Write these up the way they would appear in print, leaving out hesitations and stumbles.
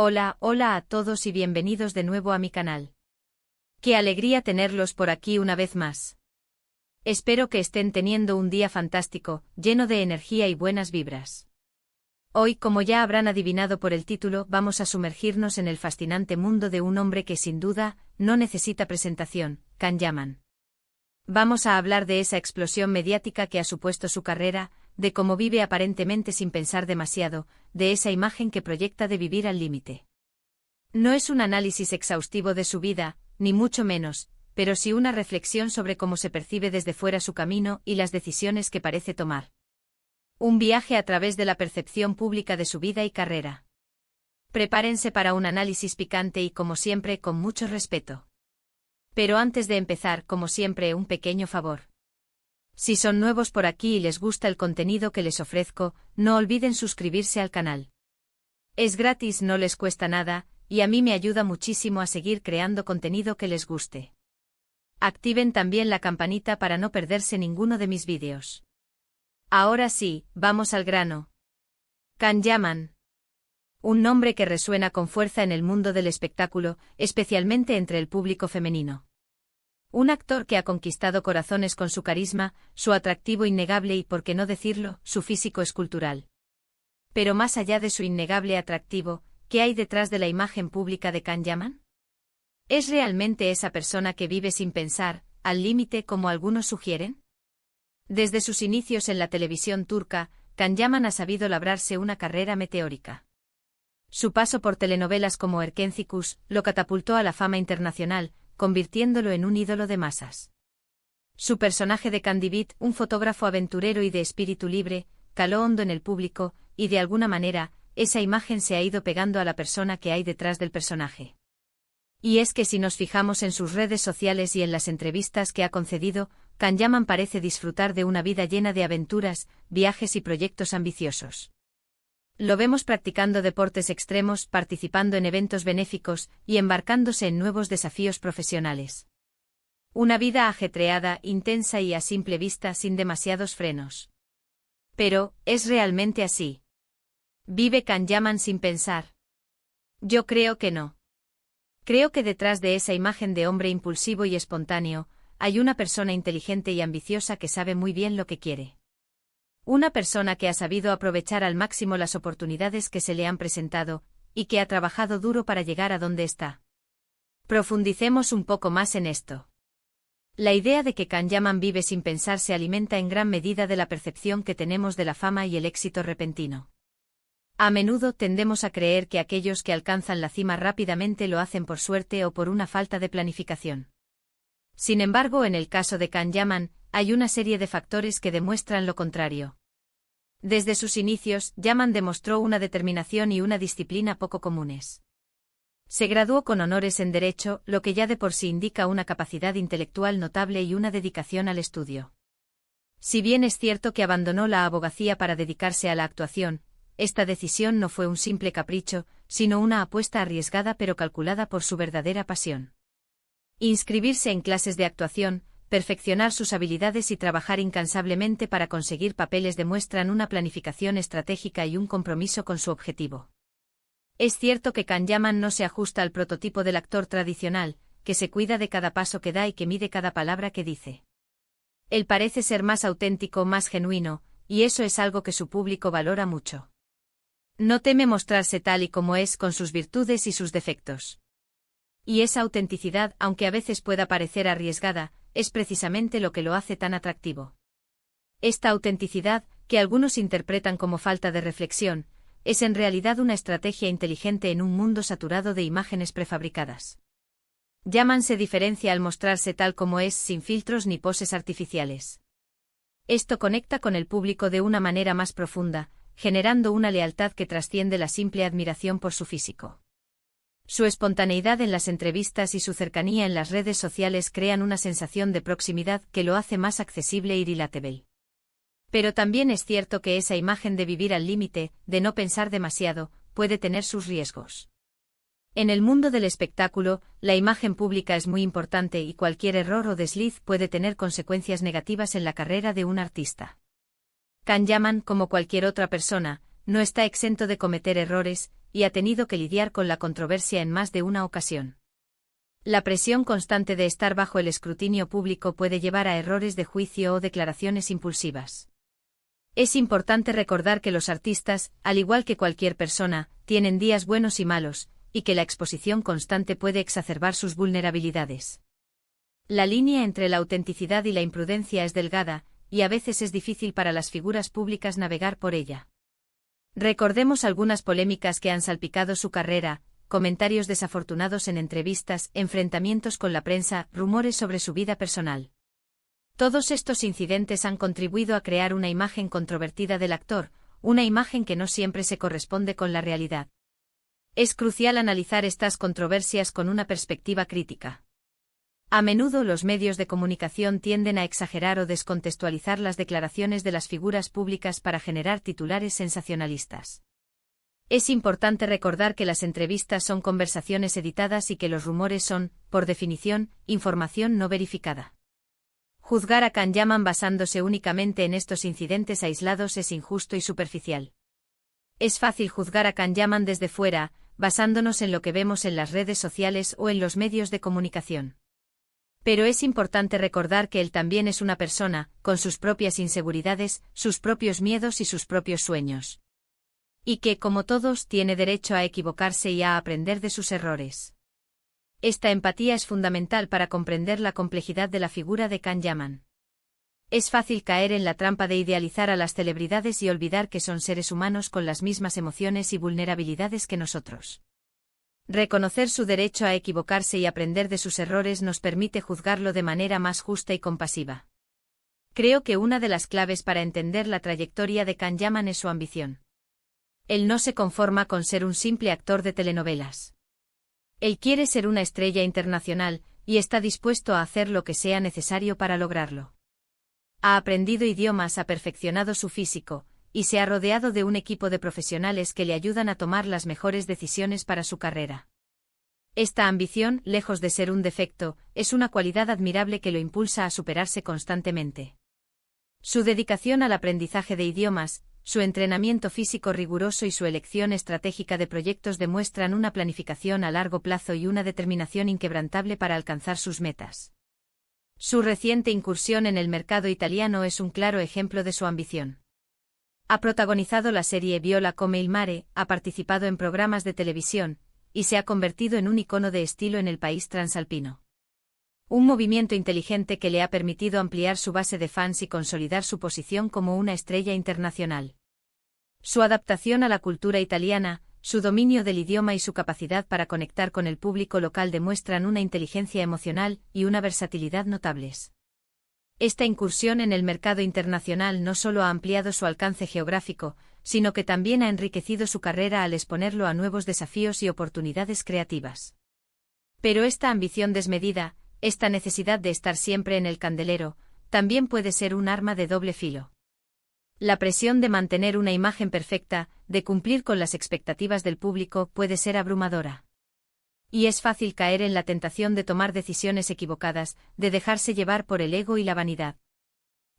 Hola, hola a todos y bienvenidos de nuevo a mi canal. Qué alegría tenerlos por aquí una vez más. Espero que estén teniendo un día fantástico, lleno de energía y buenas vibras. Hoy, como ya habrán adivinado por el título, vamos a sumergirnos en el fascinante mundo de un hombre que sin duda no necesita presentación, Can Yaman. Vamos a hablar de esa explosión mediática que ha supuesto su carrera, de cómo vive aparentemente sin pensar demasiado, de esa imagen que proyecta de vivir al límite. No es un análisis exhaustivo de su vida, ni mucho menos, pero sí una reflexión sobre cómo se percibe desde fuera su camino y las decisiones que parece tomar. Un viaje a través de la percepción pública de su vida y carrera. Prepárense para un análisis picante y, como siempre, con mucho respeto. Pero antes de empezar, como siempre, un pequeño favor. Si son nuevos por aquí y les gusta el contenido que les ofrezco, no olviden suscribirse al canal. Es gratis, no les cuesta nada, y a mí me ayuda muchísimo a seguir creando contenido que les guste. Activen también la campanita para no perderse ninguno de mis vídeos. Ahora sí, vamos al grano. Can Yaman. Un nombre que resuena con fuerza en el mundo del espectáculo, especialmente entre el público femenino. Un actor que ha conquistado corazones con su carisma, su atractivo innegable y, por qué no decirlo, su físico escultural. Pero más allá de su innegable atractivo, ¿qué hay detrás de la imagen pública de Can Yaman? ¿Es realmente esa persona que vive sin pensar, al límite como algunos sugieren? Desde sus inicios en la televisión turca, Can Yaman ha sabido labrarse una carrera meteórica. Su paso por telenovelas como Erkencikus lo catapultó a la fama internacional, convirtiéndolo en un ídolo de masas. Su personaje de Candibit, un fotógrafo aventurero y de espíritu libre, caló hondo en el público, y de alguna manera, esa imagen se ha ido pegando a la persona que hay detrás del personaje. Y es que si nos fijamos en sus redes sociales y en las entrevistas que ha concedido, Can Yaman parece disfrutar de una vida llena de aventuras, viajes y proyectos ambiciosos. Lo vemos practicando deportes extremos, participando en eventos benéficos y embarcándose en nuevos desafíos profesionales. Una vida ajetreada, intensa y a simple vista sin demasiados frenos. Pero, ¿es realmente así? ¿Vive Can Yaman sin pensar? Yo creo que no. Creo que detrás de esa imagen de hombre impulsivo y espontáneo, hay una persona inteligente y ambiciosa que sabe muy bien lo que quiere. Una persona que ha sabido aprovechar al máximo las oportunidades que se le han presentado, y que ha trabajado duro para llegar a donde está. Profundicemos un poco más en esto. La idea de que Can Yaman vive sin pensar se alimenta en gran medida de la percepción que tenemos de la fama y el éxito repentino. A menudo tendemos a creer que aquellos que alcanzan la cima rápidamente lo hacen por suerte o por una falta de planificación. Sin embargo, en el caso de Can Yaman, hay una serie de factores que demuestran lo contrario. Desde sus inicios, Yaman demostró una determinación y una disciplina poco comunes. Se graduó con honores en Derecho, lo que ya de por sí indica una capacidad intelectual notable y una dedicación al estudio. Si bien es cierto que abandonó la abogacía para dedicarse a la actuación, esta decisión no fue un simple capricho, sino una apuesta arriesgada pero calculada por su verdadera pasión. Inscribirse en clases de actuación, perfeccionar sus habilidades y trabajar incansablemente para conseguir papeles demuestran una planificación estratégica y un compromiso con su objetivo. Es cierto que Can Yaman no se ajusta al prototipo del actor tradicional, que se cuida de cada paso que da y que mide cada palabra que dice. Él parece ser más auténtico, más genuino, y eso es algo que su público valora mucho. No teme mostrarse tal y como es, con sus virtudes y sus defectos. Y esa autenticidad, aunque a veces pueda parecer arriesgada, es precisamente lo que lo hace tan atractivo. Esta autenticidad, que algunos interpretan como falta de reflexión, es en realidad una estrategia inteligente en un mundo saturado de imágenes prefabricadas. Yaman se diferencia al mostrarse tal como es, sin filtros ni poses artificiales. Esto conecta con el público de una manera más profunda, generando una lealtad que trasciende la simple admiración por su físico. Su espontaneidad en las entrevistas y su cercanía en las redes sociales crean una sensación de proximidad que lo hace más accesible y relatable. Pero también es cierto que esa imagen de vivir al límite, de no pensar demasiado, puede tener sus riesgos. En el mundo del espectáculo, la imagen pública es muy importante y cualquier error o desliz puede tener consecuencias negativas en la carrera de un artista. Can Yaman, como cualquier otra persona, no está exento de cometer errores, y ha tenido que lidiar con la controversia en más de una ocasión. La presión constante de estar bajo el escrutinio público puede llevar a errores de juicio o declaraciones impulsivas. Es importante recordar que los artistas, al igual que cualquier persona, tienen días buenos y malos, y que la exposición constante puede exacerbar sus vulnerabilidades. La línea entre la autenticidad y la imprudencia es delgada, y a veces es difícil para las figuras públicas navegar por ella. Recordemos algunas polémicas que han salpicado su carrera: comentarios desafortunados en entrevistas, enfrentamientos con la prensa, rumores sobre su vida personal. Todos estos incidentes han contribuido a crear una imagen controvertida del actor, una imagen que no siempre se corresponde con la realidad. Es crucial analizar estas controversias con una perspectiva crítica. A menudo los medios de comunicación tienden a exagerar o descontextualizar las declaraciones de las figuras públicas para generar titulares sensacionalistas. Es importante recordar que las entrevistas son conversaciones editadas y que los rumores son, por definición, información no verificada. Juzgar a Can Yaman basándose únicamente en estos incidentes aislados es injusto y superficial. Es fácil juzgar a Can Yaman desde fuera, basándonos en lo que vemos en las redes sociales o en los medios de comunicación. Pero es importante recordar que él también es una persona, con sus propias inseguridades, sus propios miedos y sus propios sueños. Y que, como todos, tiene derecho a equivocarse y a aprender de sus errores. Esta empatía es fundamental para comprender la complejidad de la figura de Can Yaman. Es fácil caer en la trampa de idealizar a las celebridades y olvidar que son seres humanos con las mismas emociones y vulnerabilidades que nosotros. Reconocer su derecho a equivocarse y aprender de sus errores nos permite juzgarlo de manera más justa y compasiva. Creo que una de las claves para entender la trayectoria de Can Yaman es su ambición. Él no se conforma con ser un simple actor de telenovelas. Él quiere ser una estrella internacional, y está dispuesto a hacer lo que sea necesario para lograrlo. Ha aprendido idiomas, ha perfeccionado su físico, y se ha rodeado de un equipo de profesionales que le ayudan a tomar las mejores decisiones para su carrera. Esta ambición, lejos de ser un defecto, es una cualidad admirable que lo impulsa a superarse constantemente. Su dedicación al aprendizaje de idiomas, su entrenamiento físico riguroso y su elección estratégica de proyectos demuestran una planificación a largo plazo y una determinación inquebrantable para alcanzar sus metas. Su reciente incursión en el mercado italiano es un claro ejemplo de su ambición. Ha protagonizado la serie Viola come il mare, ha participado en programas de televisión, y se ha convertido en un icono de estilo en el país transalpino. Un movimiento inteligente que le ha permitido ampliar su base de fans y consolidar su posición como una estrella internacional. Su adaptación a la cultura italiana, su dominio del idioma y su capacidad para conectar con el público local demuestran una inteligencia emocional y una versatilidad notables. Esta incursión en el mercado internacional no solo ha ampliado su alcance geográfico, sino que también ha enriquecido su carrera al exponerlo a nuevos desafíos y oportunidades creativas. Pero esta ambición desmedida, esta necesidad de estar siempre en el candelero, también puede ser un arma de doble filo. La presión de mantener una imagen perfecta, de cumplir con las expectativas del público, puede ser abrumadora. Y es fácil caer en la tentación de tomar decisiones equivocadas, de dejarse llevar por el ego y la vanidad.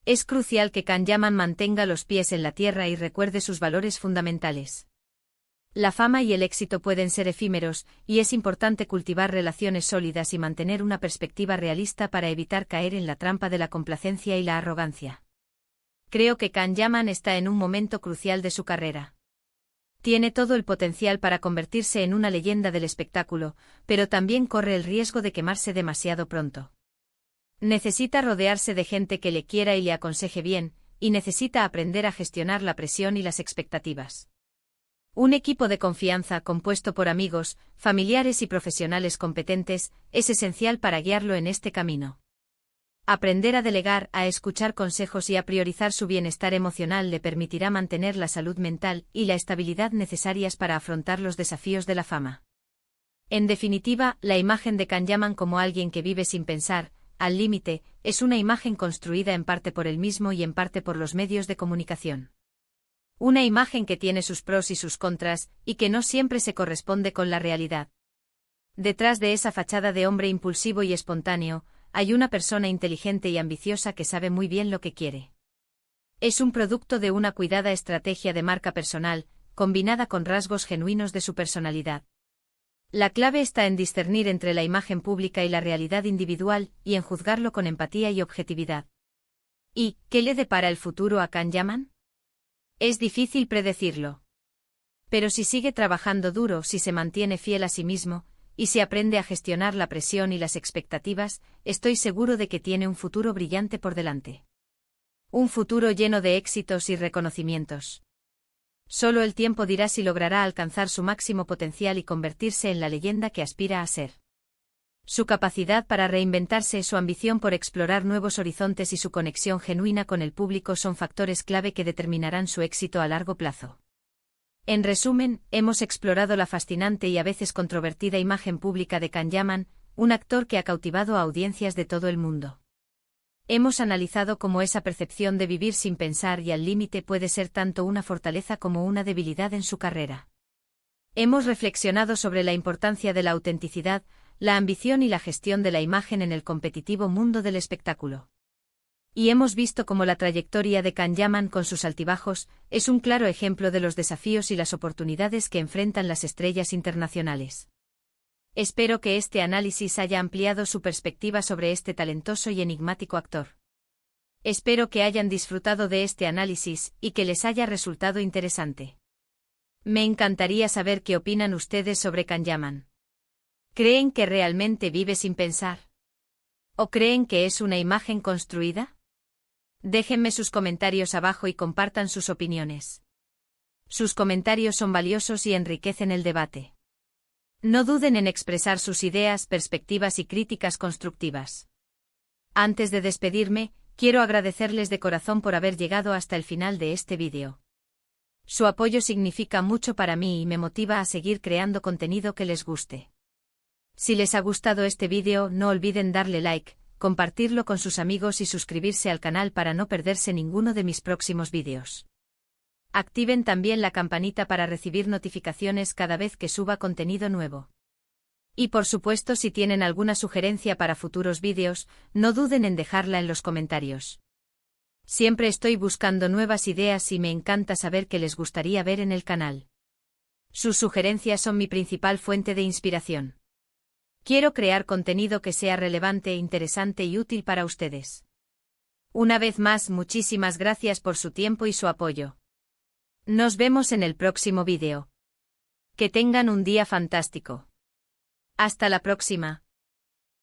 Es crucial que Can Yaman mantenga los pies en la tierra y recuerde sus valores fundamentales. La fama y el éxito pueden ser efímeros, y es importante cultivar relaciones sólidas y mantener una perspectiva realista para evitar caer en la trampa de la complacencia y la arrogancia. Creo que Can Yaman está en un momento crucial de su carrera. Tiene todo el potencial para convertirse en una leyenda del espectáculo, pero también corre el riesgo de quemarse demasiado pronto. Necesita rodearse de gente que le quiera y le aconseje bien, y necesita aprender a gestionar la presión y las expectativas. Un equipo de confianza compuesto por amigos, familiares y profesionales competentes es esencial para guiarlo en este camino. Aprender a delegar, a escuchar consejos y a priorizar su bienestar emocional le permitirá mantener la salud mental y la estabilidad necesarias para afrontar los desafíos de la fama. En definitiva, la imagen de Can Yaman como alguien que vive sin pensar, al límite, es una imagen construida en parte por él mismo y en parte por los medios de comunicación. Una imagen que tiene sus pros y sus contras, y que no siempre se corresponde con la realidad. Detrás de esa fachada de hombre impulsivo y espontáneo, hay una persona inteligente y ambiciosa que sabe muy bien lo que quiere. Es un producto de una cuidada estrategia de marca personal, combinada con rasgos genuinos de su personalidad. La clave está en discernir entre la imagen pública y la realidad individual, y en juzgarlo con empatía y objetividad. ¿Y qué le depara el futuro a Can Yaman? Es difícil predecirlo. Pero si sigue trabajando duro, si se mantiene fiel a sí mismo, y si aprende a gestionar la presión y las expectativas, estoy seguro de que tiene un futuro brillante por delante. Un futuro lleno de éxitos y reconocimientos. Solo el tiempo dirá si logrará alcanzar su máximo potencial y convertirse en la leyenda que aspira a ser. Su capacidad para reinventarse, su ambición por explorar nuevos horizontes y su conexión genuina con el público son factores clave que determinarán su éxito a largo plazo. En resumen, hemos explorado la fascinante y a veces controvertida imagen pública de Can Yaman, un actor que ha cautivado a audiencias de todo el mundo. Hemos analizado cómo esa percepción de vivir sin pensar y al límite puede ser tanto una fortaleza como una debilidad en su carrera. Hemos reflexionado sobre la importancia de la autenticidad, la ambición y la gestión de la imagen en el competitivo mundo del espectáculo. Y hemos visto cómo la trayectoria de Can Yaman con sus altibajos es un claro ejemplo de los desafíos y las oportunidades que enfrentan las estrellas internacionales. Espero que este análisis haya ampliado su perspectiva sobre este talentoso y enigmático actor. Espero que hayan disfrutado de este análisis y que les haya resultado interesante. Me encantaría saber qué opinan ustedes sobre Can Yaman. ¿Creen que realmente vive sin pensar? ¿O creen que es una imagen construida? Déjenme sus comentarios abajo y compartan sus opiniones. Sus comentarios son valiosos y enriquecen el debate. No duden en expresar sus ideas, perspectivas y críticas constructivas. Antes de despedirme, quiero agradecerles de corazón por haber llegado hasta el final de este vídeo. Su apoyo significa mucho para mí y me motiva a seguir creando contenido que les guste. Si les ha gustado este vídeo, no olviden darle like, compartirlo con sus amigos y suscribirse al canal para no perderse ninguno de mis próximos vídeos. Activen también la campanita para recibir notificaciones cada vez que suba contenido nuevo. Y por supuesto, si tienen alguna sugerencia para futuros vídeos, no duden en dejarla en los comentarios. Siempre estoy buscando nuevas ideas y me encanta saber qué les gustaría ver en el canal. Sus sugerencias son mi principal fuente de inspiración. Quiero crear contenido que sea relevante, interesante y útil para ustedes. Una vez más, muchísimas gracias por su tiempo y su apoyo. Nos vemos en el próximo vídeo. Que tengan un día fantástico. Hasta la próxima.